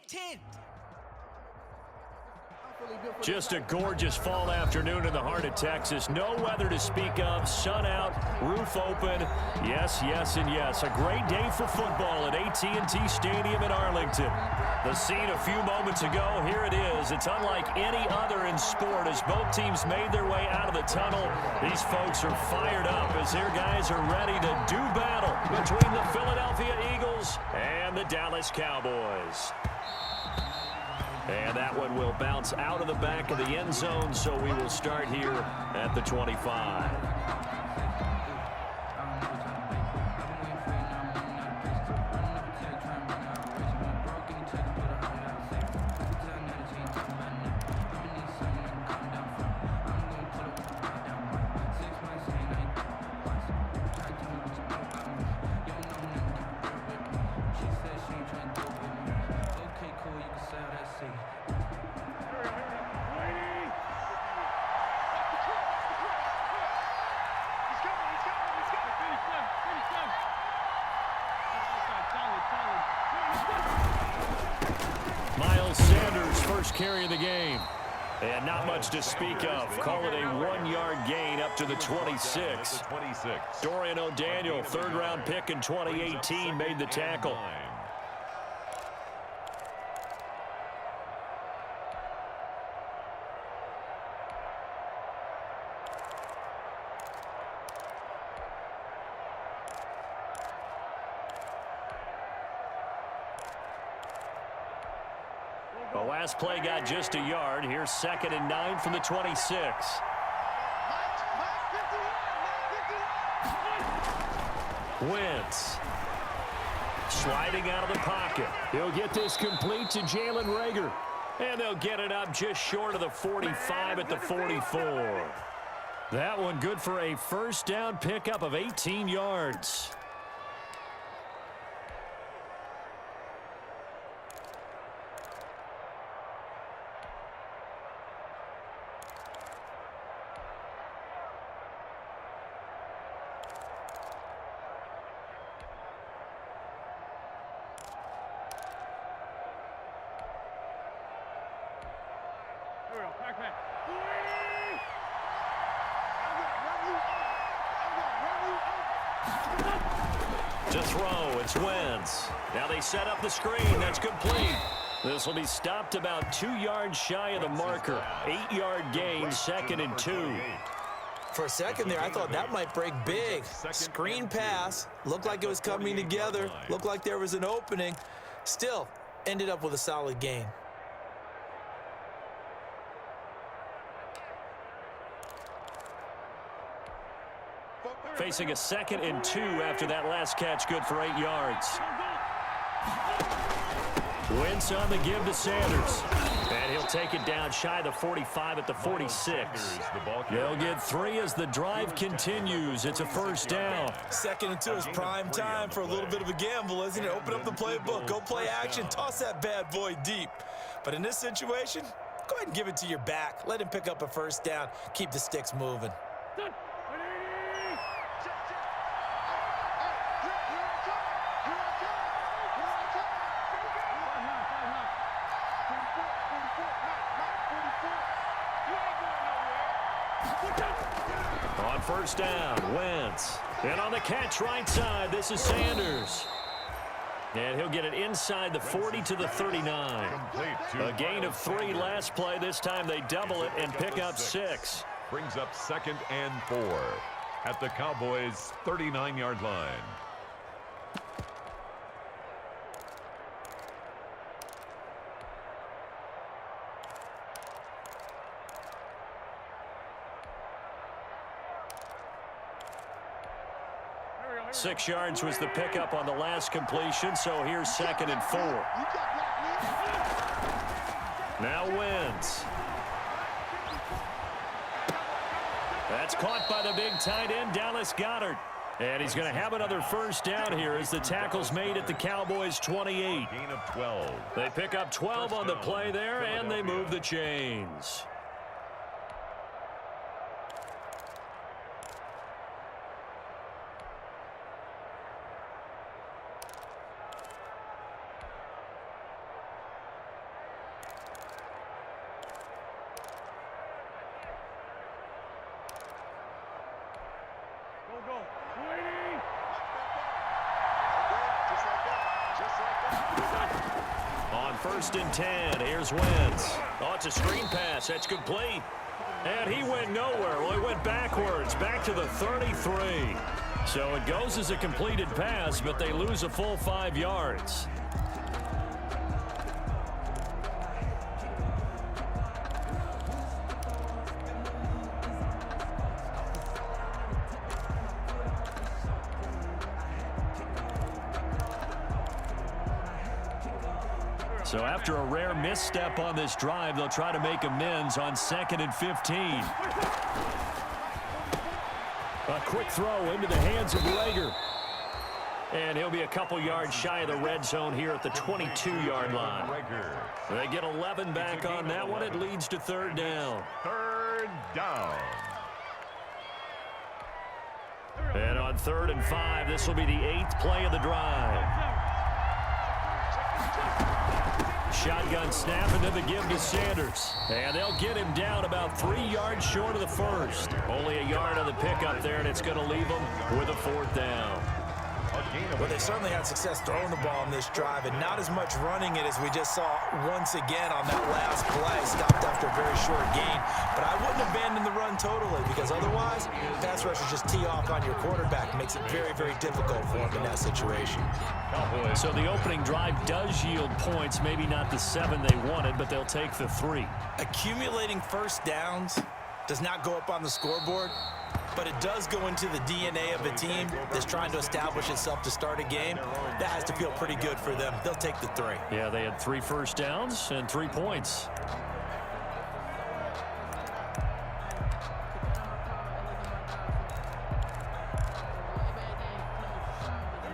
10. Just a gorgeous fall afternoon in the heart of Texas. No weather to speak of. Sun out, roof open. Yes, yes, and yes. A great day for football at AT&T Stadium in Arlington. The scene a few moments ago, here it is. It's unlike any other in sport as both teams made their way out of the tunnel. These folks are fired up as their guys are ready to do battle between the Philadelphia Eagles and the Dallas Cowboys. And that one will bounce out of the back of the end zone, so we will start here at the 25. Carry of the game. And not much to speak of. Call it a 1-yard gain up to the 26. Dorian O'Daniel, third-round pick in 2018, made the tackle. The last play got just a yard. Here's 2nd and 9 from the 26. Wentz. Sliding out of the pocket. He'll get this complete to Jalen Reagor. And they'll get it up just short of the 45 at the 44. That one good for a first down pickup of 18 yards. To throw, it's Wentz. Now they set up the screen. That's complete. This will be stopped about 2 yards shy of the marker. 8-yard gain, 2nd and 2. For a second there, I thought that might break big. Screen pass. Looked like it was coming together. Looked like there was an opening. Still, ended up with a solid gain. Facing a 2nd and 2 after that last catch, good for 8 yards. Wentz on the give to Sanders. And he'll take it down shy of the 45 at the 46. They'll get 3 as the drive continues. It's a first down. 2nd and 2 is prime time for a little bit of a gamble, isn't it? Open up the playbook, go play action, toss that bad boy deep. But in this situation, go ahead and give it to your back. Let him pick up a first down. Keep the sticks moving. On first down, Wentz. And on the catch right side, this is Sanders. And he'll get it inside the 40 to the 39. A gain of 3 last play. This time they double it and pick up 6. Brings up 2nd and 4 at the Cowboys' 39-yard line. Six yards was the pickup on the last completion, so here's 2nd and 4. Now Wentz. That's caught by the big tight end, Dallas Goedert. And he's going to have another first down here as the tackle's made at the Cowboys' 28. Gain of 12. They pick up 12 on the play there, and they move the chains. 1st and 10. Here's Wentz. Oh, it's a screen pass. That's complete. And he went nowhere. Well, he went backwards, back to the 33. So it goes as a completed pass, but they lose a full 5 yards. So after a rare misstep on this drive, they'll try to make amends on 2nd and 15. A quick throw into the hands of Rager. And he'll be a couple yards shy of the red zone here at the 22-yard line. They get 11 back on that one. It leads to 3rd down. 3rd down. And on 3rd and 5, this will be the 8th play of the drive. Shotgun snap and then the give to Sanders. And they'll get him down about 3 yards short of the first. Only a yard on the pickup there, and it's going to leave them with a 4th down. Well, they certainly had success throwing the ball on this drive and not as much running it as we just saw once again on that last play. Stopped after a very short gain. But I wouldn't abandon the run totally because otherwise, pass rushers just tee off on your quarterback. It makes it very, very difficult for him in that situation. So the opening drive does yield points. Maybe not the 7 they wanted, but they'll take the 3. Accumulating first downs does not go up on the scoreboard, but it does go into the DNA of a team that's trying to establish itself to start a game. That has to feel pretty good for them. They'll take the 3. Yeah, they had 3 first downs and 3 points.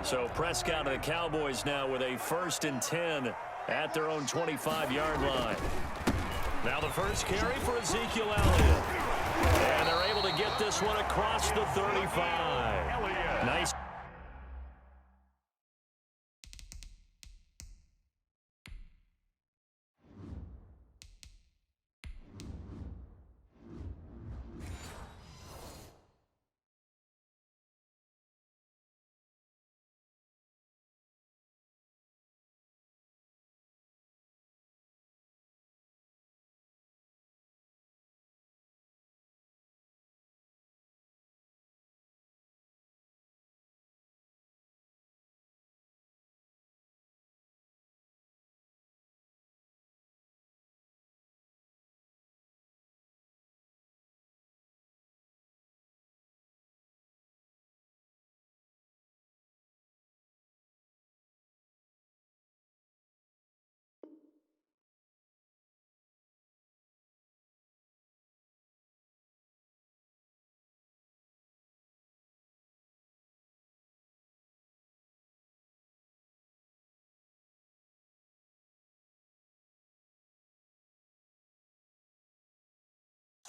So Prescott and the Cowboys now with a 1st and 10 at their own 25-yard line. Now the first carry for Ezekiel Elliott. And they're able to get this one across the 35. Nice.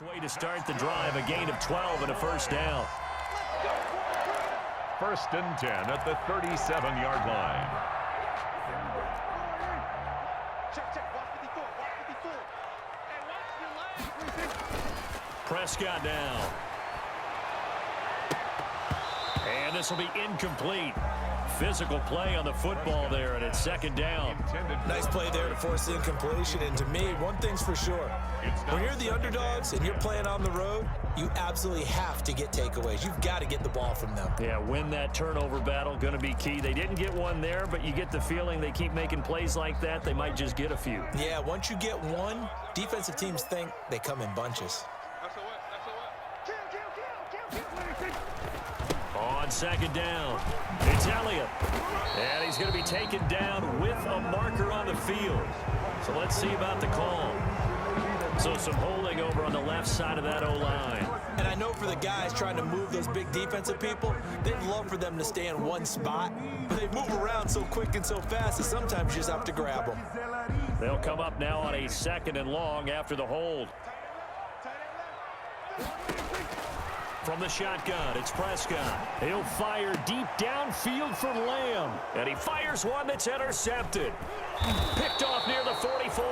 Way to start the drive, a gain of 12 and a first down. 1st and 10 at the 37-yard line. Prescott now. And this will be incomplete. Physical play on the football there, and it's 2nd down. Nice play there to force the incompletion. And to me, one thing's for sure. When you're the underdogs and you're playing on the road, you absolutely have to get takeaways. You've got to get the ball from them. Yeah, win that turnover battle, going to be key. They didn't get one there, but you get the feeling they keep making plays like that, they might just get a few. Yeah, once you get one, defensive teams think they come in bunches. On 2nd down, it's Elliott. And he's going to be taken down with a marker on the field. So let's see about the call. So some holding over on the left side of that O-line. And I know for the guys trying to move those big defensive people, they'd love for them to stay in one spot. But they move around so quick and so fast that sometimes you just have to grab them. They'll come up now on a 2nd and long after the hold. From the shotgun, it's Prescott. He'll fire deep downfield for Lamb. And he fires one that's intercepted. Picked off near the 44.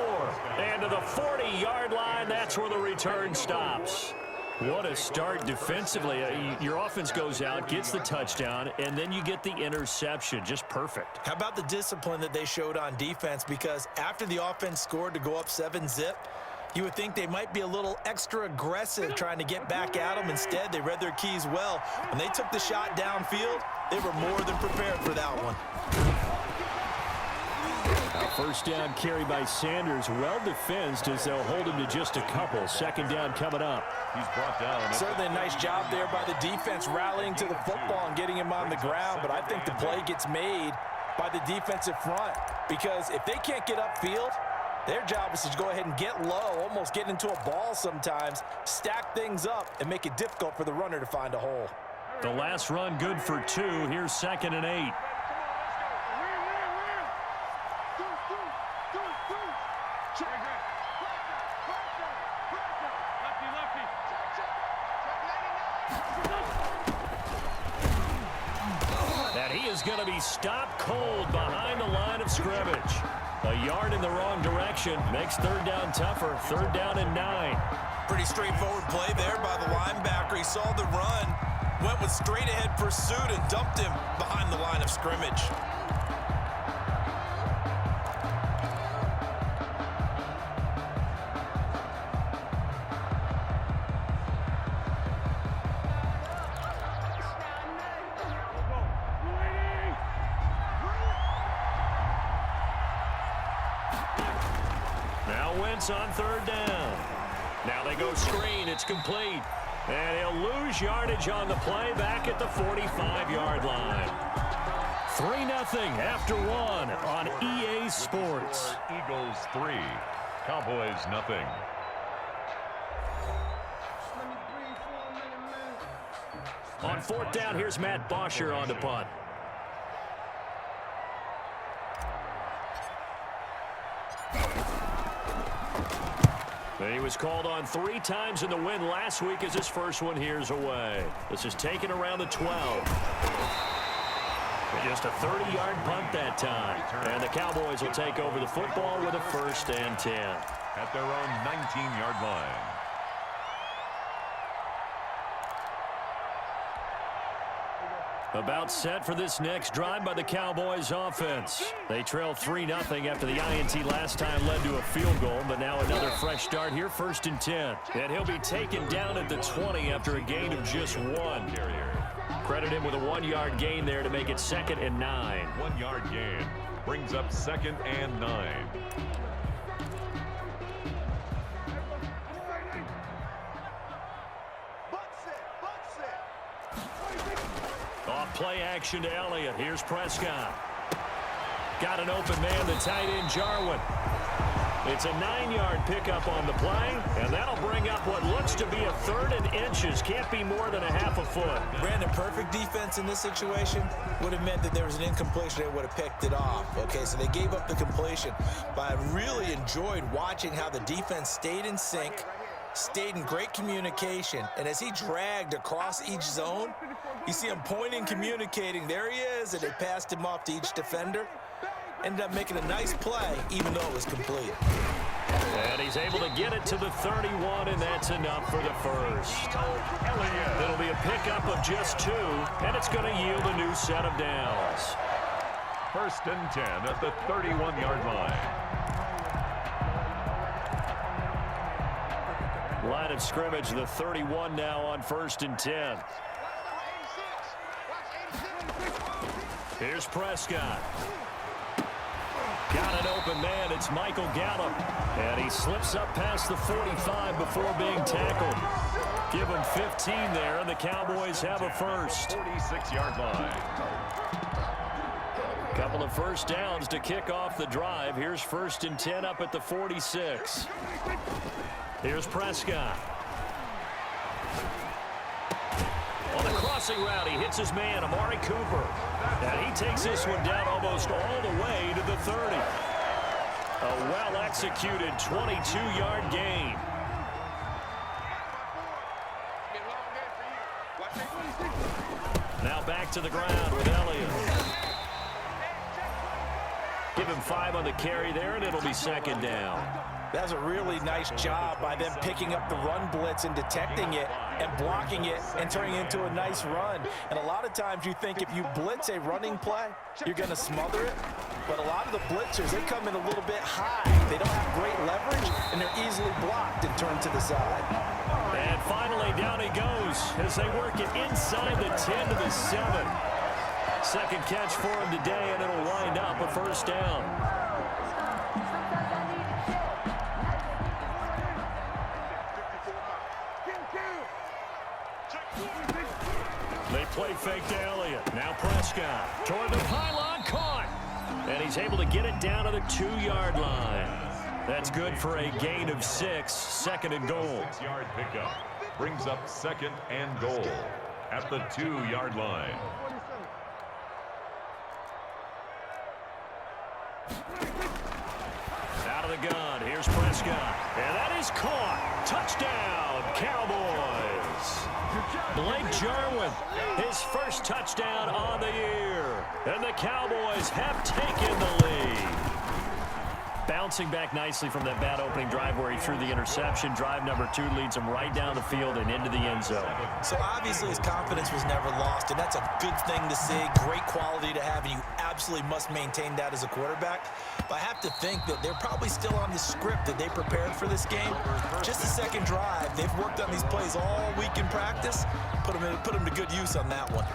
And to the 40-yard line, that's where the return stops. What a start defensively. Your offense goes out, gets the touchdown, and then you get the interception. Just perfect. How about the discipline that they showed on defense? Because after the offense scored to go up 7-zip, you would think they might be a little extra aggressive trying to get back at them. Instead, they read their keys well. When they took the shot downfield, they were more than prepared for that one. First down carry by Sanders. Well defensed as they'll hold him to just a couple. Second down coming up. He's brought down. Certainly a nice job there by the defense rallying to the football and getting him on the ground. But I think the play gets made by the defensive front. Because if they can't get upfield, their job is to go ahead and get low, almost get into a ball sometimes, stack things up, and make it difficult for the runner to find a hole. The last run good for 2. Here's 2nd and 8. Going to be stopped cold behind the line of scrimmage. A yard in the wrong direction makes third down tougher. Third down and 9. Pretty straightforward play there by the linebacker. He saw the run, went with straight ahead pursuit and dumped him behind the line of scrimmage. On third down. Now they go screen. It's complete. And he'll lose yardage on the play back at the 45-yard line. 3-0 after 1 on EA Sports. Eagles 3, Cowboys nothing. On fourth down, here's Matt Bosher on the punt. He was called on 3 times in the win last week as his first one here's away. This is taken around the 12. Just a 30-yard punt that time. And the Cowboys will take over the football with a 1st and 10. At their own 19-yard line. About set for this next drive by the Cowboys offense. They trail 3-0 after the INT last time led to a field goal, but now another fresh start here, 1st and 10. And he'll be taken down at the 20 after a gain of just 1. Credit him with a 1-yard gain there to make it 2nd and 9. 1-yard gain brings up 2nd and 9. Play action to Elliott. Here's Prescott. Got an open man, the tight end Jarwin. It's a 9-yard pickup on the play, and that'll bring up what looks to be a 3rd and inches. Can't be more than a half a foot. Brandon, perfect defense in this situation would have meant that there was an incompletion. They would have picked it off. Okay, so they gave up the completion. But I really enjoyed watching how the defense stayed in sync, stayed in great communication, and as he dragged across each zone, you see him pointing, communicating. There he is, and they passed him off to each defender. Ended up making a nice play, even though it was complete. And he's able to get it to the 31, and that's enough for the first. It'll be a pickup of just 2, and it's going to yield a new set of downs. 1st and 10 at the 31-yard line. Line of scrimmage, the 31 now on 1st and 10. Here's Prescott. Got an open man. It's Michael Gallup. And he slips up past the 45 before being tackled. Give him 15 there, and the Cowboys have a first. 46-yard line. Couple of first downs to kick off the drive. Here's 1st and 10 up at the 46. Here's Prescott. On the crossing route, he hits his man, Amari Cooper. And he takes this one down almost all the way to the 30. A well-executed 22-yard gain. Now back to the ground with Elliott. Give him 5 on the carry there, and it'll be 2nd down. That's a really nice job by them picking up the run blitz and detecting it and blocking it and turning it into a nice run. And a lot of times you think if you blitz a running play, you're going to smother it. But a lot of the blitzers, they come in a little bit high. They don't have great leverage, and they're easily blocked and turned to the side. And finally, down he goes as they work it inside the 10 to the 7. Second catch for him today, and it'll wind up a first down. They play fake to Elliott. Now Prescott toward the pylon, caught. And he's able to get it down to the 2-yard line. That's good for a gain of 6, second and goal. 6-yard pickup brings up second and goal at the 2-yard line. Out of the gun, here's Prescott. And that is caught. Touchdown, Cowboys. Blake Jarwin, his first touchdown on the year. And the Cowboys have taken the lead. Bouncing back nicely from that bad opening drive where he threw the interception. Drive number 2 leads him right down the field and into the end zone. So obviously his confidence was never lost, and that's a good thing to see. Great quality to have, and you absolutely must maintain that as a quarterback. But I have to think that they're probably still on the script that they prepared for this game. Just the second drive. They've worked on these plays all week in practice. Put them to good use on that one.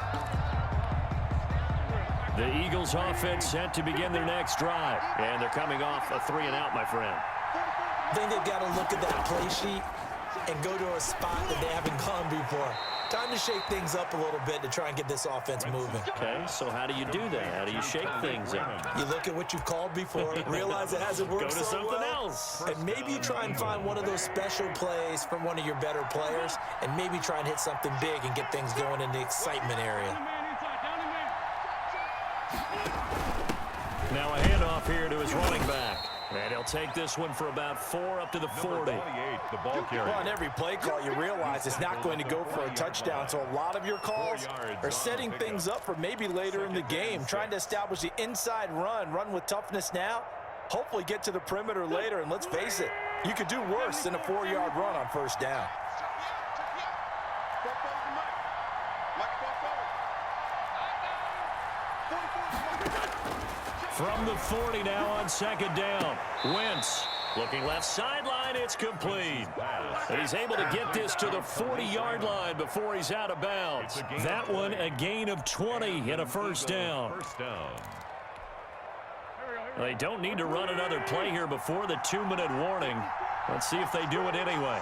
The Eagles offense set to begin their next drive. And they're coming off a 3-and-out, my friend. I think they've got to look at that play sheet and go to a spot that they haven't gone before. Time to shake things up a little bit to try and get this offense moving. Okay, so how do you do that? How do you shake things up? You look at what you've called before, realize it hasn't worked Go to so something well, else. and maybe you try and find one of those special plays from one of your better players, and maybe try and hit something big and get things going in the excitement area. Now a handoff here to his running back. And he'll take this one for about 4 up to the 40. The ball carrier. Well, on every play call, you realize it's not going to go for a touchdown. So a lot of your calls are setting things up for maybe later in the game, trying to establish the inside run with toughness now, hopefully get to the perimeter later. And let's face it, you could do worse than a 4-yard run on first down. From the 40 now on second down. Wentz looking left sideline. It's complete. And he's able to get this to the 40-yard line before he's out of bounds. That one a gain of 20 and a first down. They don't need to run another play here before the 2-minute warning. Let's see if they do it anyway.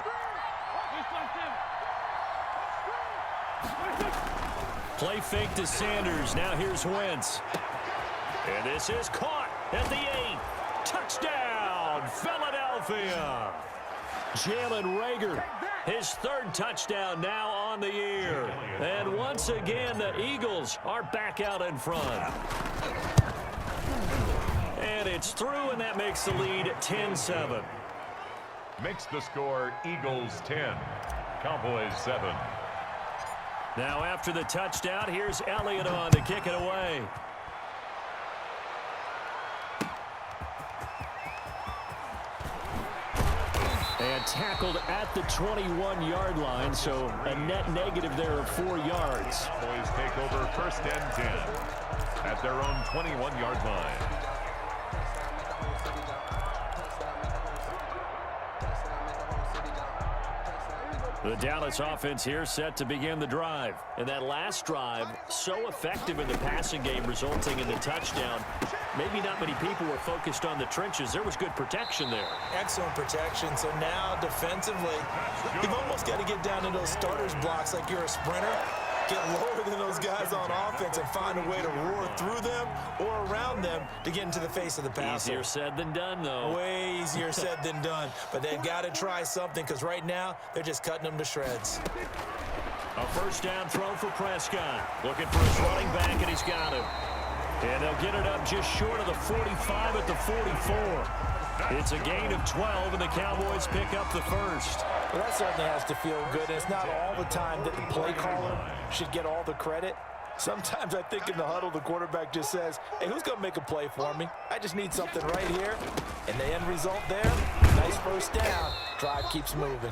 Play fake to Sanders. Now here's Wentz. And this is caught at the 8. Touchdown, Philadelphia. Jalen Reagor, his 3rd touchdown now on the year. And once again, the Eagles are back out in front. And it's through, and that makes the lead 10-7. Makes the score Eagles 10, Cowboys 7. Now after the touchdown, here's Elliott on to kick it away. And tackled at the 21-yard line, so a net negative there of 4 yards. Cowboys take over first and 10 at their own 21-yard line. The Dallas offense here set to begin the drive. And that last drive, so effective in the passing game, resulting in the touchdown. Maybe not many people were focused on the trenches. There was good protection there. Excellent protection. So now defensively, you've almost got to get down to those starters blocks like you're a sprinter. Get lower than those guys on offense and find a way to roar through them or around them to get into the face of the passer. Easier said than done, though. Way easier said than done. But they've got to try something because right now they're just cutting them to shreds. A first down throw for Prescott. Looking for his running back, and he's got him. And they'll get it up just short of the 45 at the 44. It's a gain of 12, and the Cowboys pick up the first. Well, that certainly has to feel good. It's not all the time that the play caller should get all the credit. Sometimes I think in the huddle, the quarterback just says, hey, who's going to make a play for me? I just need something right here. And the end result there, nice first down. Drive keeps moving.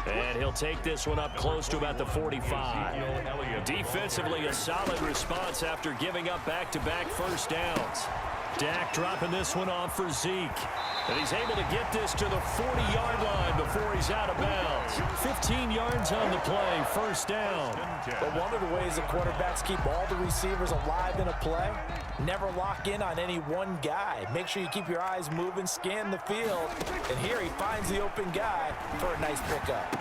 And he'll take this one up close to about the 45. Defensively, a solid response after giving up back-to-back first downs. Dak dropping this one off for Zeke. And he's able to get this to the 40-yard line before he's out of bounds. 15 yards on the play, first down. But one of the ways the quarterbacks keep all the receivers alive in a play, never lock in on any one guy. Make sure you keep your eyes moving, scan the field. And here he finds the open guy for a nice pickup.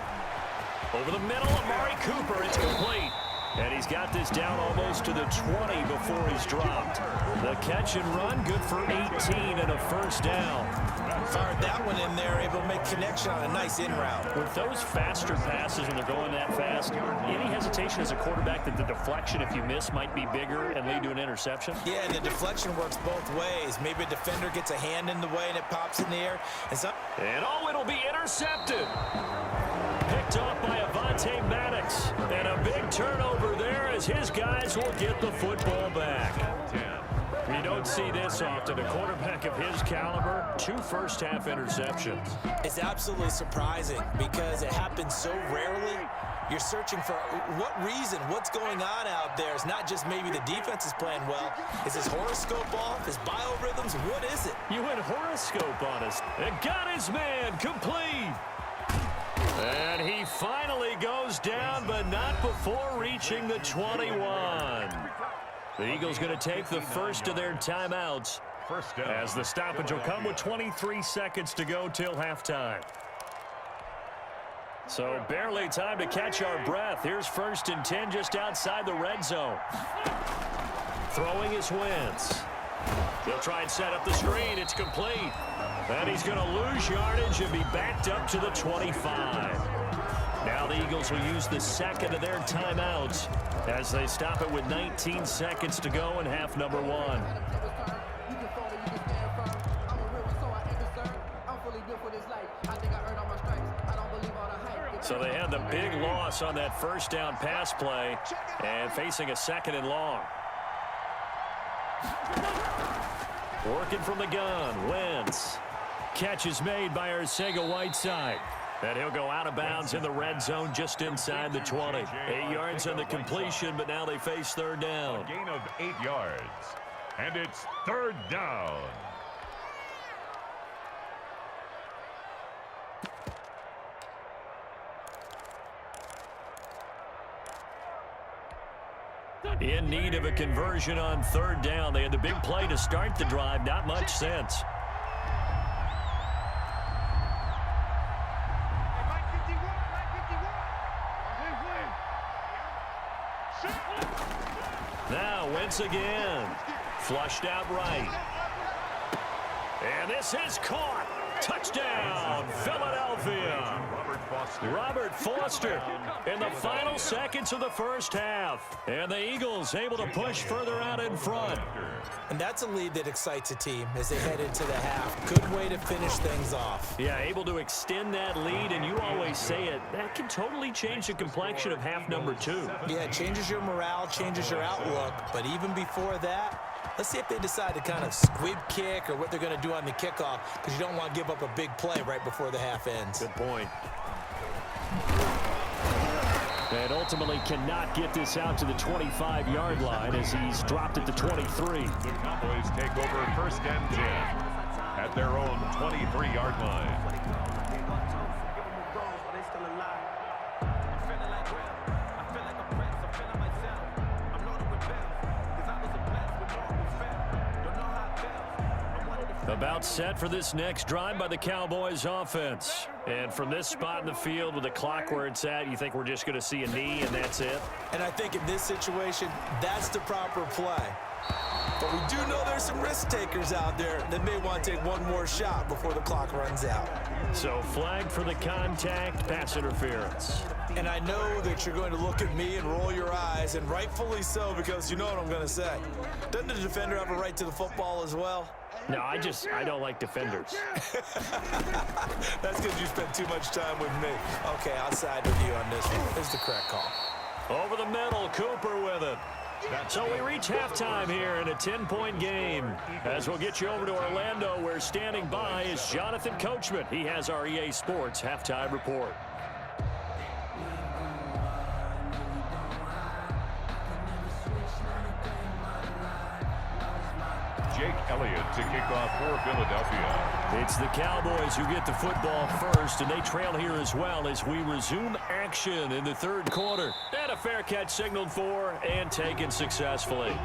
Over the middle, Amari Cooper, it's complete. And he's got this down almost to the 20 before he's dropped. The catch and run, good for 18 and a first down. Fired that one in there, able to make connection on a nice in route. With those faster passes when they're going that fast, any hesitation as a quarterback that the deflection, if you miss, might be bigger and lead to an interception? Yeah, and the deflection works both ways. Maybe a defender gets a hand in the way and it pops in the air. And it'll be intercepted. Picked off by Avonte Maddox. And a big turnover there as his guys will get the football back. You don't see this often. A quarterback of his caliber, 2 first-half interceptions. It's absolutely surprising because it happens so rarely. You're searching for what reason, what's going on out there. It's not just maybe the defense is playing well. Is his horoscope off? His biorhythms? What is it? You went horoscope on us. And got his man complete. And he finally goes down, but not before reaching the 21. The Eagles going to take the first of their timeouts as the stoppage will come with 23 seconds to go till halftime. So barely time to catch our breath. Here's 1st and 10 just outside the red zone. Throwing his Wentz. He'll try and set up the screen. It's complete. And he's going to lose yardage and be backed up to the 25. Now the Eagles will use the second of their timeouts as they stop it with 19 seconds to go in half number 1. So they had the big loss on that first down pass play and facing a 2nd and long. Working from the gun, Wentz. Catch is made by Arcega-Whiteside. And he'll go out of bounds in the red zone just inside the 20. 8 yards on the completion, but now they face 3rd down. A gain of 8 yards. And it's 3rd down. In need of a conversion on 3rd down. They had the big play to start the drive. Not much sense. Now Wentz again. Flushed out right. And this is caught. Touchdown, Philadelphia. Robert Foster in the final seconds of the first half. And the Eagles able to push further out in front. And that's a lead that excites a team as they head into the half. Good way to finish things off. Yeah, able to extend that lead, and you always say it, that can totally change the complexion of half number 2. Yeah, it changes your morale, changes your outlook. But even before that, let's see if they decide to kind of squib kick or what they're going to do on the kickoff, because you don't want to give up a big play right before the half ends. Good point. And ultimately cannot get this out to the 25-yard line as he's dropped at the 23. The Cowboys take over 1st and 10 at their own 23-yard line. About set for this next drive by the Cowboys offense. And from this spot in the field with the clock where it's at, you think we're just going to see a knee and that's it? And I think in this situation, that's the proper play. But we do know there's some risk takers out there that may want to take one more shot before the clock runs out. So flag for the contact, pass interference. And I know that you're going to look at me and roll your eyes, and rightfully so, because you know what I'm going to say. Doesn't the defender have a right to the football as well? No, I don't like defenders. That's because you spent too much time with me. Okay, I'll side with you on this one. Here's the correct call. Over the middle, Cooper with it. So we reach halftime here in a 10-point game. As we'll get you over to Orlando, where standing by is Jonathan Coachman. He has our EA Sports halftime report. Jake Elliott to kick off for Philadelphia. It's the Cowboys who get the football first, and they trail here as well as we resume action in the third quarter. And a fair catch signaled for and taken successfully.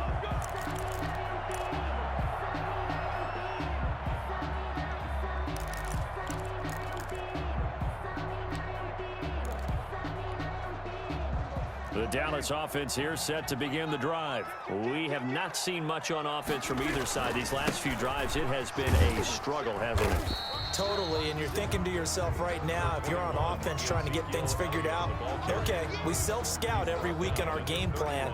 The Dallas offense here set to begin the drive. We have not seen much on offense from either side. These last few drives, it has been a struggle, hasn't it? Totally, and you're thinking to yourself right now, if you're on offense trying to get things figured out, okay, we self-scout every week in our game plan.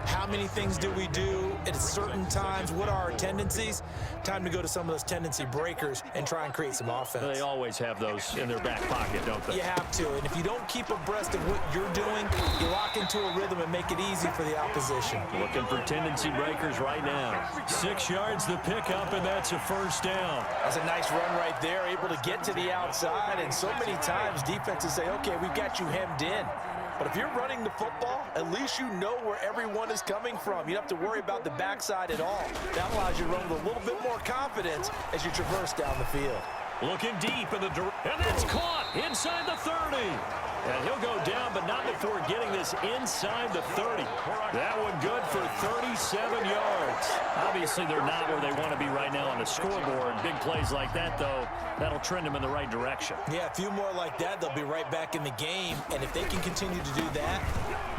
How many things do we do at certain times? What are our tendencies? Time to go to some of those tendency breakers and try and create some offense. They always have those in their back pocket, don't they? You have to, and if you don't keep abreast of what you're doing, you lock into a rhythm and make it easy for the opposition. Looking for tendency breakers right now. 6 yards the pickup, and that's a first down. That's a nice run right there, able to get to the outside, and so many times defenses say, okay, we've got you hemmed in. But if you're running the football, at least you know where everyone is coming from. You don't have to worry about the backside at all. That allows you to run with a little bit more confidence as you traverse down the field. Looking deep in the and that's caught inside the 30. And he'll go down, but not before getting this inside the 30. That one good for 37 yards. Obviously, they're not where they want to be right now on the scoreboard. Big plays like that, though, that'll trend them in the right direction. Yeah, a few more like that, they'll be right back in the game. And if they can continue to do that,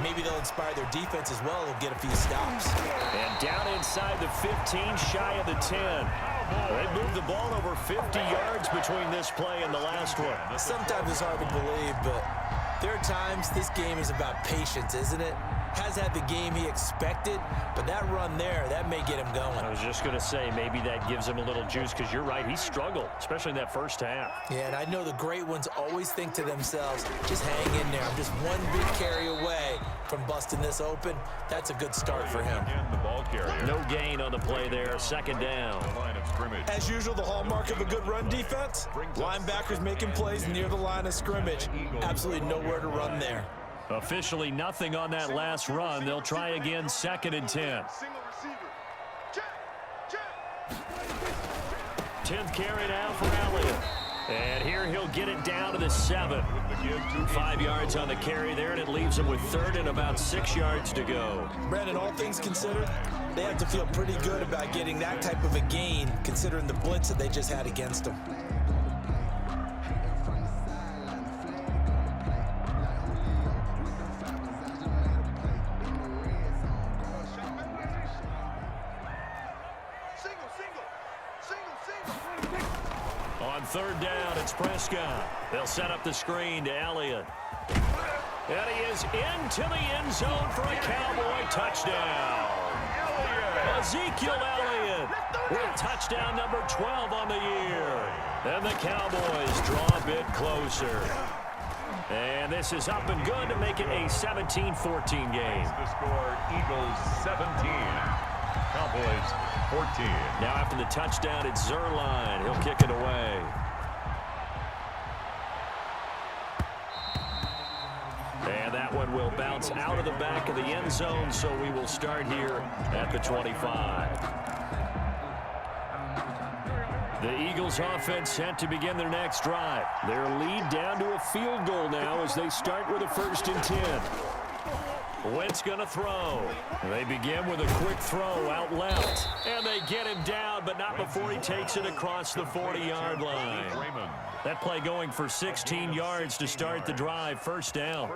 maybe they'll inspire their defense as well. They'll get a few stops. And down inside the 15, shy of the 10. They moved the ball over 50 yards between this play and the last one. Sometimes it's hard to believe, but there are times this game is about patience, isn't it? Has had the game he expected, but that run there, that may get him going. I was just going to say, maybe that gives him a little juice, because you're right, he struggled, especially in that first half. Yeah, and I know the great ones always think to themselves, just hang in there. I'm just one big carry away from busting this open. That's a good start for him. The ball carrier. No gain on the play there, second down. The line of scrimmage. As usual, the hallmark of a good run defense, linebackers making plays near the line of scrimmage. Absolutely nowhere to run there. Officially nothing on that last run. They'll try again, 2nd and 10. 10th carry now for Elliott. And here he'll get it down to the 7. 5 yards on the carry there, and it leaves him with 3rd and about 6 yards to go. Brandon, all things considered, they have to feel pretty good about getting that type of a gain, considering the blitz that they just had against them. On 3rd down, it's Prescott. They'll set up the screen to Elliott. And he is into the end zone for a Cowboy touchdown. Ezekiel Elliott with touchdown number 12 on the year. And the Cowboys draw a bit closer. And this is up and good to make it a 17-14 game. The score, Eagles 17. Cowboys 14. Now after the touchdown, it's Zerline. He'll kick it away. And that one will bounce out of the back of the end zone, so we will start here at the 25. The Eagles offense set to begin their next drive. Their lead down to a field goal now as they start with a 1st and 10. Wentz going to throw. They begin with a quick throw out left. And they get him down, but not before he takes it across the 40-yard line. That play going for 16 yards to start the drive. First down.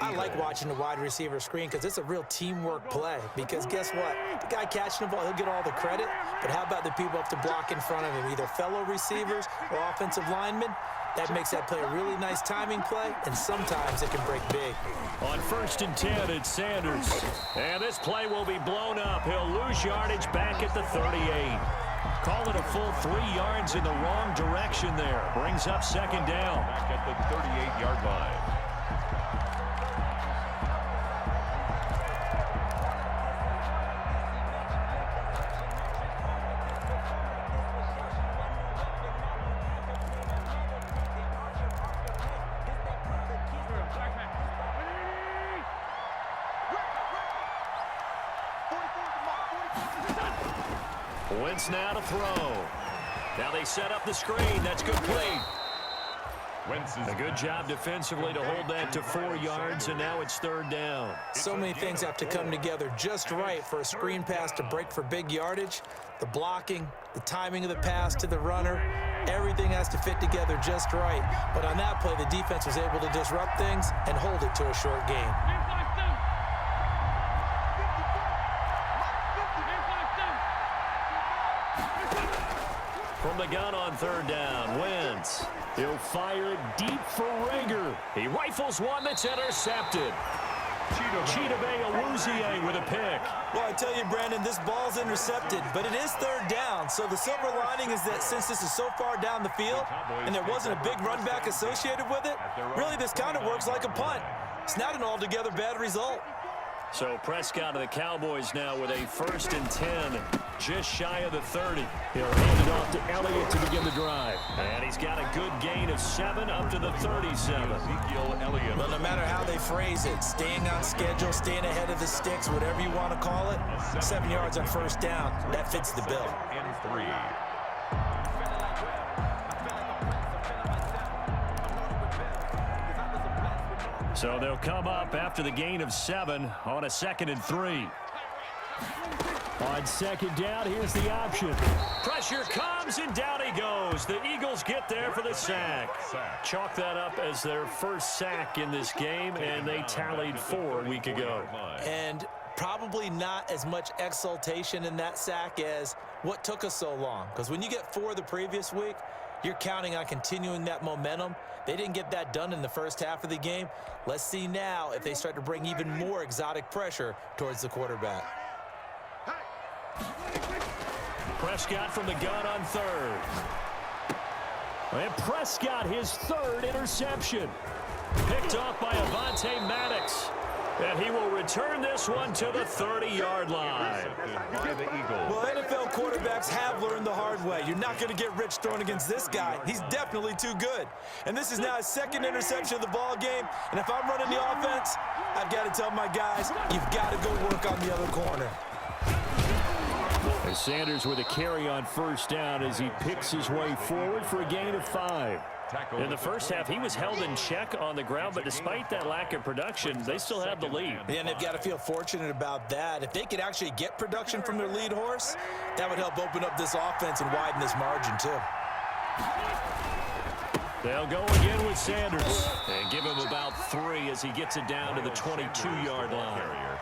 I like watching the wide receiver screen because it's a real teamwork play. Because guess what? The guy catching the ball, he'll get all the credit. But how about the people up to block in front of him? Either fellow receivers or offensive linemen. That makes that play a really nice timing play, and sometimes it can break big. On 1st and 10, it's Sanders. And this play will be blown up. He'll lose yardage back at the 38. Call it a full 3 yards in the wrong direction there. Brings up 2nd down. Back at the 38-yard line. Wentz now to throw. Now they set up the screen. That's good play. A good job defensively to hold that to 4 yards, and now it's 3rd down. So many things have to come together just right for a screen pass to break for big yardage. The blocking, the timing of the pass to the runner, everything has to fit together just right. But on that play, the defense was able to disrupt things and hold it to a short game. From the gun on 3rd down, Wentz. He'll fire it deep for Rager. He rifles one that's intercepted. Chidobe Awuzie with a pick. Well, I tell you, Brandon, this ball's intercepted, but it is 3rd down. So the silver lining is that since this is so far down the field and there wasn't a big run back associated with it, really this kind of works like a punt. It's not an altogether bad result. So Prescott of the Cowboys now with a 1st and 10, just shy of the 30. He'll hand it off to Elliott to begin the drive. And he's got a good gain of 7 up to the 37. Ezekiel Elliott. Well, no matter how they phrase it, staying on schedule, staying ahead of the sticks, whatever you want to call it, 7 yards on 1st down, that fits the bill. And 3. So they'll come up after the gain of 7 on a 2nd and 3. On 2nd down, here's the option. Pressure comes, and down he goes. The Eagles get there for the sack. Chalk that up as their 1st sack in this game, and they tallied 4 a week ago. And probably not as much exultation in that sack as what took us so long. Because when you get 4 the previous week, you're counting on continuing that momentum. They didn't get that done in the 1st half of the game. Let's see now if they start to bring even more exotic pressure towards the quarterback. Prescott from the gun on 3rd. And Prescott, his 3rd interception. Picked off by Avonte Maddox. And he will return this one to the 30-yard line. Well, NFL quarterbacks have learned the hard way. You're not going to get rich throwing against this guy. He's definitely too good. And this is now his 2nd interception of the ball game. And if I'm running the offense, I've got to tell my guys, you've got to go work on the other corner. And Sanders with a carry on 1st down as he picks his way forward for a gain of 5. In the 1st half, he was held in check on the ground, but despite that lack of production, they still had the lead. Yeah, and they've got to feel fortunate about that. If they could actually get production from their lead horse, that would help open up this offense and widen this margin, too. They'll go again with Sanders and give him about 3 as he gets it down to the 22-yard line.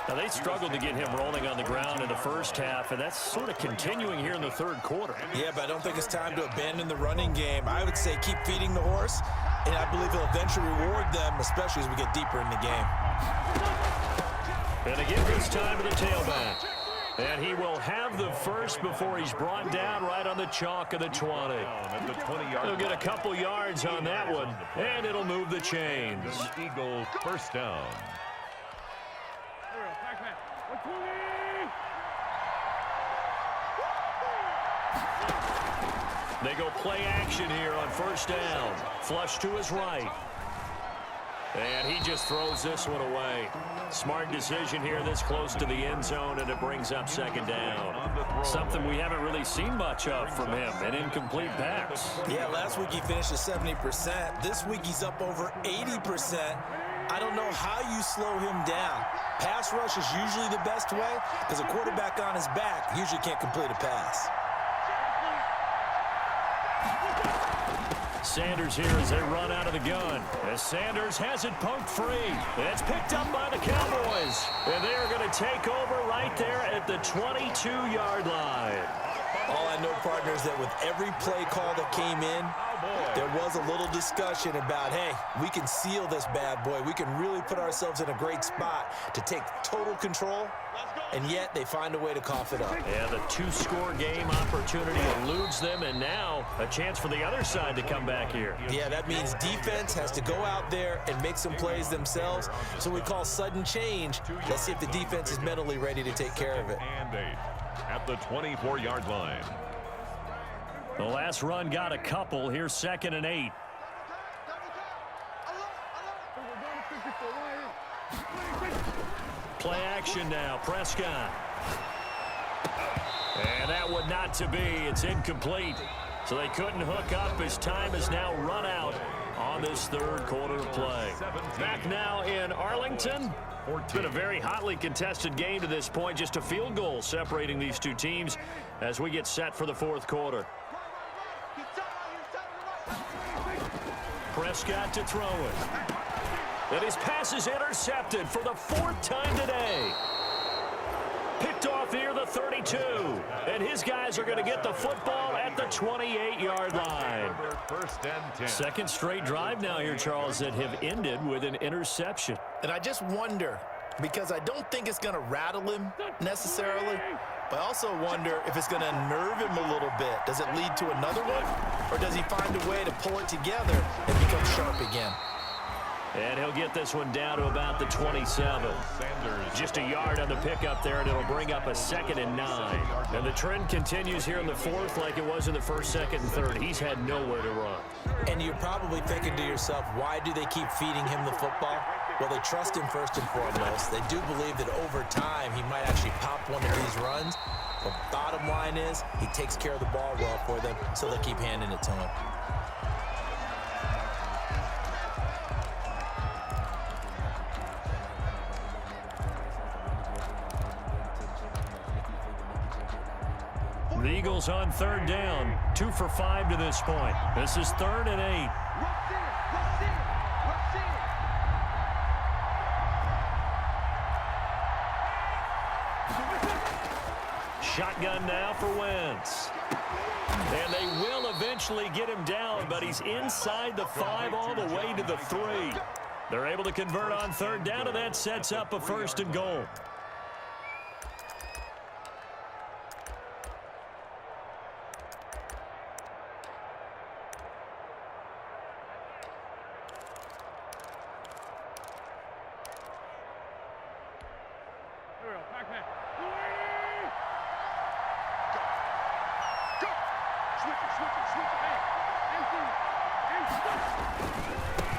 Now, they struggled to get him rolling on the ground in the 1st half, and that's sort of continuing here in the 3rd quarter. Yeah, but I don't think it's time to abandon the running game. I would say keep feeding the horse, and I believe he'll eventually reward them, especially as we get deeper in the game. And again this time to the tailback. And he will have the 1st before he's brought down right on the chalk of the 20. He'll get a couple yards on that one, and it'll move the chains. Eagles 1st down. They go play action here on 1st down. Flush to his right. And he just throws this one away. Smart decision here this close to the end zone, and it brings up 2nd down. Something we haven't really seen much of from him, an incomplete pass. Yeah, last week he finished at 70%. This week he's up over 80%. I don't know how you slow him down. Pass rush is usually the best way because a quarterback on his back usually can't complete a pass. Sanders here as they run out of the gun. As Sanders has it poked free. It's picked up by the Cowboys. And they are going to take over right there at the 22-yard line. All I know, partners, that with every play call that came in, there was a little discussion about, hey, we can seal this bad boy. We can really put ourselves in a great spot to take total control, and yet they find a way to cough it up. Yeah, the 2-score game opportunity eludes them, and now a chance for the other side to come back here. Yeah, that means defense has to go out there and make some plays themselves. So we call sudden change. Let's see if the defense is mentally ready to take care of it. And 8 at the 24-yard line. The last run got a couple. Here's 2nd and 8. Play action now. Prescott. And that one not to be. It's incomplete. So they couldn't hook up as time has now run out on this third quarter of play. Back now in Arlington. It's been a very hotly contested game to this point. Just a field goal separating these two teams as we get set for the fourth quarter. Prescott to throw it. And his pass is intercepted for the fourth time today. Picked off near the 32. And his guys are going to get the football at the 28-yard line. First and 10. Second straight drive now here, Charles, that have ended with an interception. And I just wonder, because I don't think it's going to rattle him necessarily, but I also wonder if it's going to unnerve him a little bit. Does it lead to another one? Or does he find a way to pull it together and become sharp again? And he'll get this one down to about the 27. Just a yard on the pickup there, and it'll bring up a 2nd and 9. And the trend continues here in the fourth like it was in the first, second, and third. He's had nowhere to run. And you're probably thinking to yourself, why do they keep feeding him the football? Well, they trust him first and foremost. They do believe that over time he might actually pop one of these runs. The bottom line is he takes care of the ball well for them, so they keep handing it to him. The Eagles on third down, 2 for 5 to this point. This is 3rd and 8. Shotgun now for Wentz. And they will eventually get him down, but he's inside the 5 all the way to the 3. They're able to convert on third down, and that sets up a 1st and goal.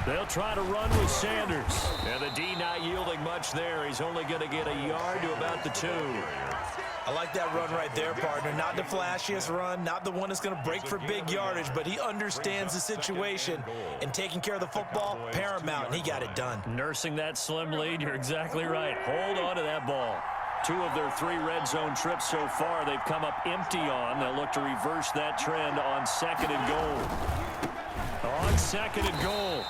They'll try to run with Sanders. And the D not yielding much there. He's only going to get a yard to about the 2. I like that run right there, partner. Not the flashiest run, not the one that's going to break for big yardage, but he understands the situation, and taking care of the football, paramount, and he got it done. Nursing that slim lead, you're exactly right. Hold on to that ball. 2 of their 3 red zone trips so far, they've come up empty on. They'll look to reverse that trend on 2nd and goal. On 2nd and goal.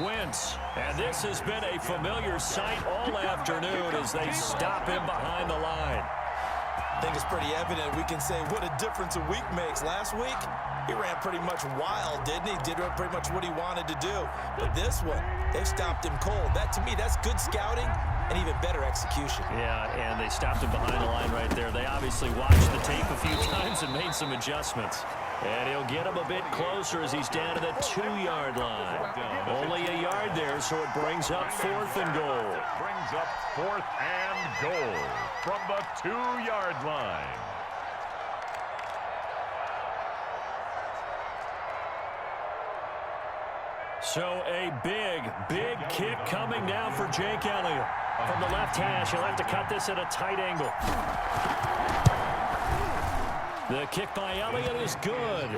Wentz, and this has been a familiar sight all afternoon as they stop him behind the line. I think it's pretty evident. We can say what a difference a week makes. Last week, he ran pretty much wild, didn't he? Did pretty much what he wanted to do. But this one, they've stopped him cold. That, to me, that's good scouting and even better execution. Yeah, and they stopped him behind the line right there. They obviously watched the tape a few times and made some adjustments. And he'll get him a bit closer as he's down to the 2-yard line. Only a yard there, so it brings up 4th and goal. Brings up 4th and goal from the 2-yard line. So a big kick coming now for Jake Elliott. From the left hash, he'll have to cut this at a tight angle. The kick by Elliott is good.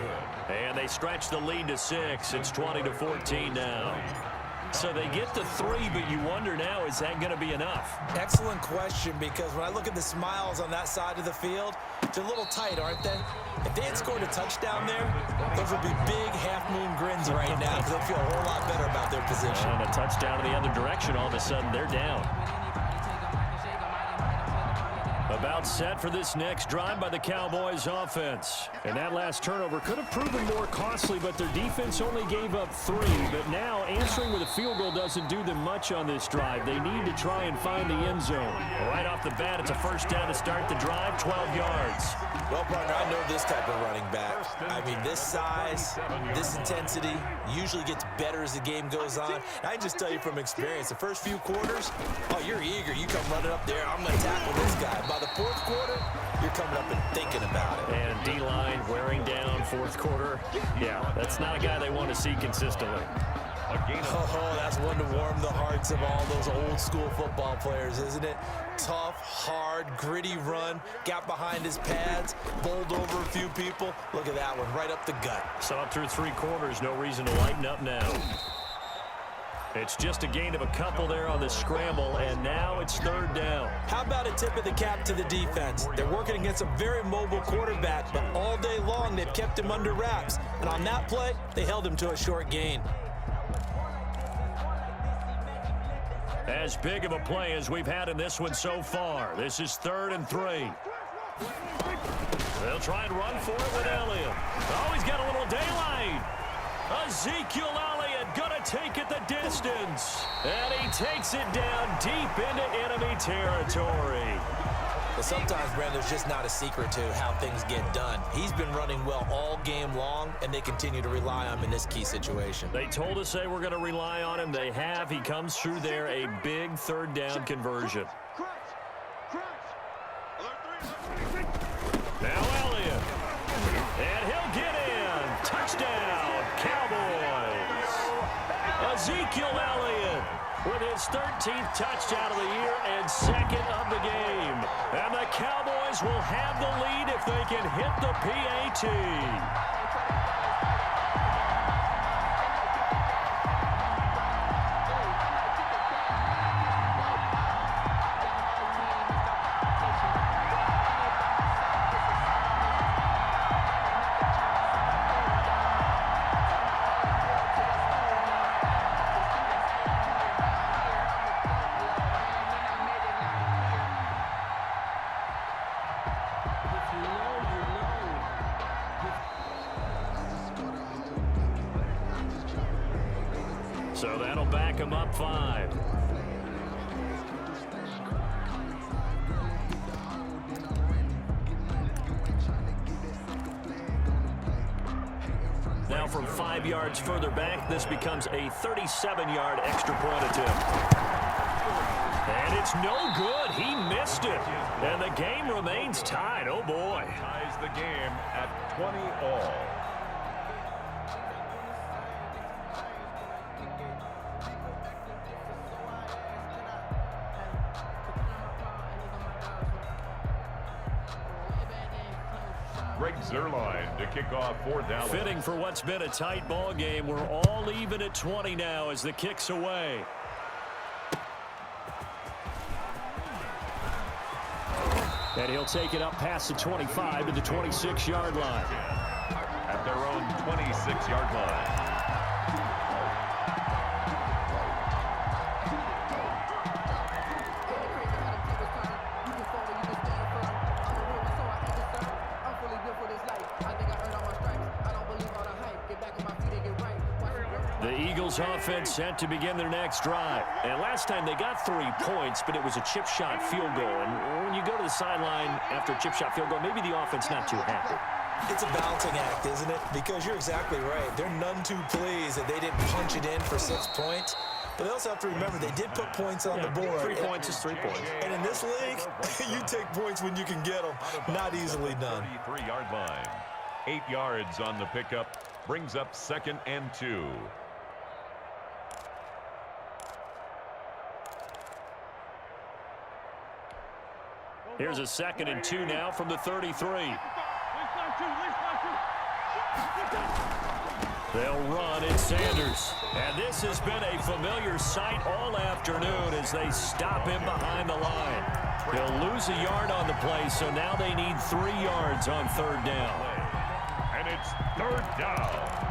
And they stretch the lead to 6. It's 20-14 now. So they get to 3, but you wonder now, is that going to be enough? Excellent question, because when I look at the smiles on that side of the field, they're a little tight, aren't they? If they had scored a touchdown there, those would be big half-moon grins right now because they feel a whole lot better about their position. And a touchdown in the other direction, all of a sudden they're down. About set for this next drive by the Cowboys offense. And that last turnover could have proven more costly, but their defense only gave up 3. But now answering with a field goal doesn't do them much on this drive. They need to try and find the end zone. Right off the bat, it's a 1st down to start the drive, 12 yards. Well, partner, I know this type of running back. I mean, this size, this intensity usually gets better as the game goes on. And I just tell you from experience, the first few quarters, oh, you're eager. You come running up there, I'm going to tackle this guy. By the 4th quarter, you're coming up and thinking about it. And D-line wearing down 4th quarter. Yeah, that's not a guy they want to see consistently. A gain of Oh, that's one to warm the hearts of all those old school football players, isn't it? Tough, hard, gritty run, got behind his pads, bowled over a few people. Look at that one, right up the gut. Saw it through 3 quarters, no reason to lighten up now. It's just a gain of a couple there on the scramble, and now it's 3rd down. How about a tip of the cap to the defense? They're working against a very mobile quarterback, but all day long they've kept him under wraps. And on that play, they held him to a short gain. As big of a play as we've had in this one so far. This is 3rd and 3. They'll try and run for it with Elliott. Oh, he's got a little daylight. Ezekiel Elliott gonna take it the distance. And he takes it down deep into enemy territory. But sometimes, Brand, there's just not a secret to how things get done. He's been running well all game long, and they continue to rely on him in this key situation. They told us they were going to rely on him. They have. He comes through there, a big 3rd down conversion. Now Elliott. And he'll get in. Touchdown, Cowboys. Ezekiel Elliott with his 13th touchdown of the year and 2nd of the game. And the Cowboys will have the lead if they can hit the PAT. So that'll back him up 5. Now from 5 yards further back, this becomes a 37-yard extra point attempt. And it's no good. He missed it. And the game remains tied. Oh, boy. ties the game at 20 all. Greg Zuerlein to kick off for Dallas. Fitting for what's been a tight ball game. We're all even at 20 now as the kick's away. And he'll take it up past the 25 to the 26-yard line. At their own 26-yard line. The Eagles offense set to begin their next drive. And last time they got 3 points, but it was a chip shot field goal. And when you go to the sideline after a chip shot field goal, maybe the offense not too happy. It's a balancing act, isn't it? Because you're exactly right. They're none too pleased that they didn't punch it in for 6 points. But they also have to remember they did put points on the board. 3 points is 3 points. And in this league, you take points when you can get them. Not easily done. 33-yard line. 8 yards on the pickup. Brings up 2nd and 2. Here's a 2nd and 2 now from the 33. They'll run it, Sanders. And this has been a familiar sight all afternoon as they stop him behind the line. He'll lose a yard on the play, so now they need 3 yards on 3rd down. And it's 3rd down.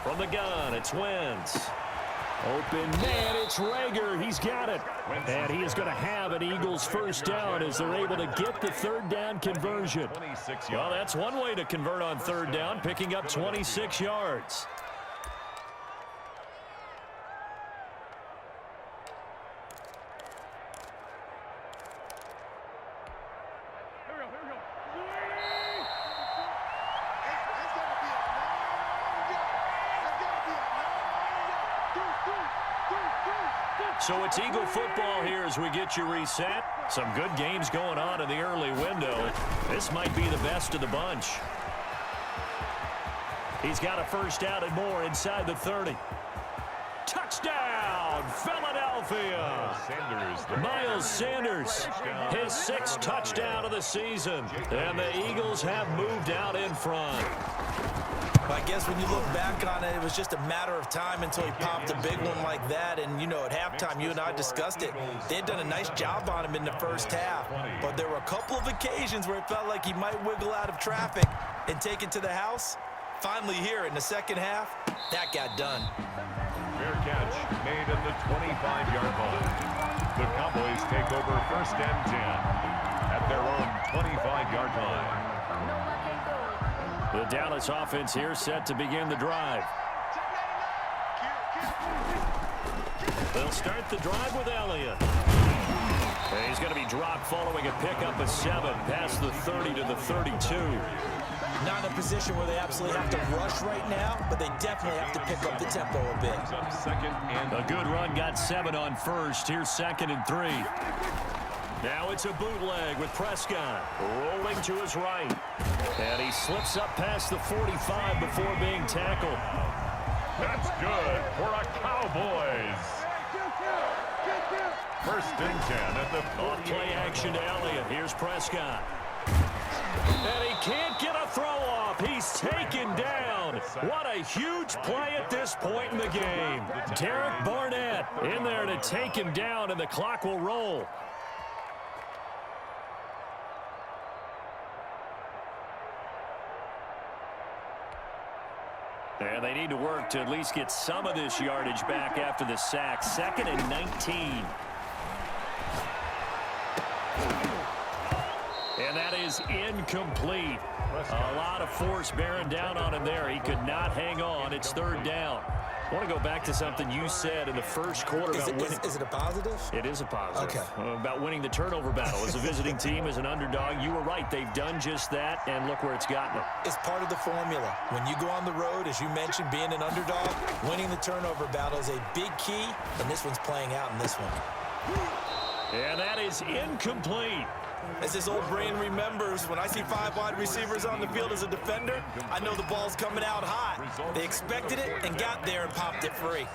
From the gun, it's Wentz. Open man, it's Rager. He's got it. And he is going to have an Eagles first down as they're able to get the 3rd down conversion. Well, that's one way to convert on 3rd down, picking up 26 yards. So it's Eagle football here as we get you reset. Some good games going on in the early window. This might be the best of the bunch. He's got a first down and more inside the 30. Touchdown, Philadelphia! Miles Sanders, his 6th touchdown of the season. And the Eagles have moved out in front. I guess when you look back on it, it was just a matter of time until he popped a big one like that. And, you know, at halftime, you and I discussed it. They had done a nice job on him in the first half. But there were a couple of occasions where it felt like he might wiggle out of traffic and take it to the house. Finally here in the second half, that got done. Fair catch made at the 25-yard line. The Cowboys take over 1st and 10 at their own 25-yard line. The Dallas offense here set to begin the drive. They'll start the drive with Elliott. And he's going to be dropped following a pickup of 7 past the 30 to the 32. Not in a position where they absolutely have to rush right now, but they definitely have to pick up the tempo a bit. A good run got 7 on first. Here's 2nd and 3. Now it's a bootleg with Prescott rolling to his right. And he slips up past the 45 before being tackled. That's good for a Cowboys. 1st and 10 at the 40. Off play action to Elliott. Here's Prescott. And he can't get a throw off. He's taken down. What a huge play at this point in the game. Derek Barnett in there to take him down, and the clock will roll. And they need to work to at least get some of this yardage back after the sack. 2nd and 19. And that is incomplete. A lot of force bearing down on him there. He could not hang on. It's 3rd down. I want to go back to something you said in the first quarter about winning. Is it a positive? It is a positive. Okay. About winning the turnover battle. As a visiting team, as an underdog, you were right. They've done just that, and look where it's gotten them. It's part of the formula. When you go on the road, as you mentioned, being an underdog, winning the turnover battle is a big key, and this one's playing out in this one. And that is incomplete. As his old brain remembers, when I see 5 wide receivers on the field as a defender, I know the ball's coming out hot. They expected it and got there and popped it free.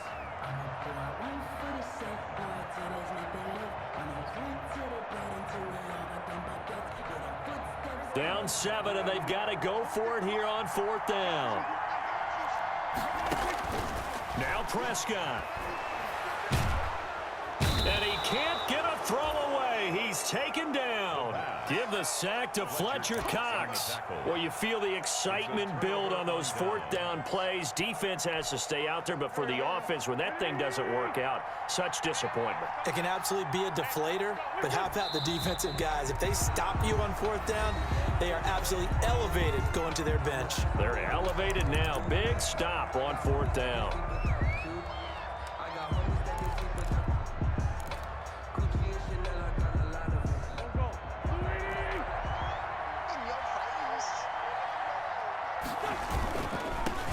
Down 7, and they've got to go for it here on 4th down. Now Prescott. And he can't get a throw away. He's taken down. Give the sack to Fletcher Cox. Well, you feel the excitement build on those 4th down plays. Defense has to stay out there, but for the offense, when that thing doesn't work out, such disappointment. It can absolutely be a deflator, but how about the defensive guys? If they stop you on 4th down, they are absolutely elevated going to their bench. They're elevated now. Big stop on 4th down.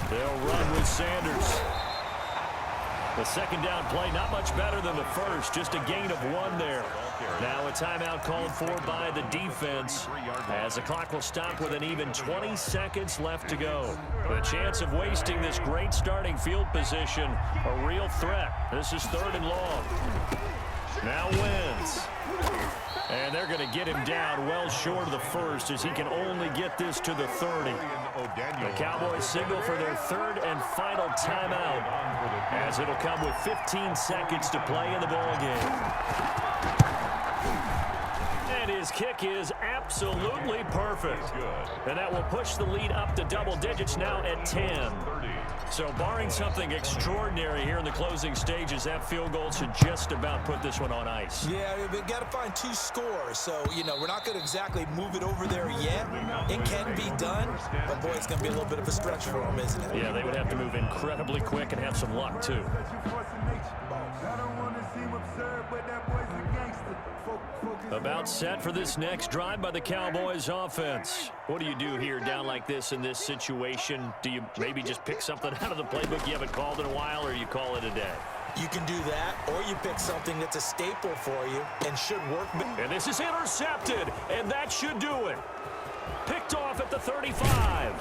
They'll run with Sanders. The 2nd down play, not much better than the first, just a gain of 1 there. Now a timeout called for by the defense as the clock will stop with an even 20 seconds left to go. The chance of wasting this great starting field position, a real threat. This is 3rd and long. Now wins. And they're going to get him down well short of the first as he can only get this to the 30. The Cowboys signal for their 3rd and final timeout as it'll come with 15 seconds to play in the ballgame. And his kick is absolutely perfect. And that will push the lead up to double digits now at 10. So barring something extraordinary here in the closing stages, that field goal should just about put this one on ice. Yeah, we've got to find 2 scores. So, you know, we're not going to exactly move it over there yet. It can be done, but boy, it's going to be a little bit of a stretch for them, isn't it? Yeah, they would have to move incredibly quick and have some luck, too. About set for this next drive by the Cowboys offense. What do you do here down like this in this situation? Do you maybe just pick something out of the playbook you haven't called in a while, or you call it a day? You can do that, or you pick something that's a staple for you and should work. And this is intercepted, and that should do it. Picked off at the 35.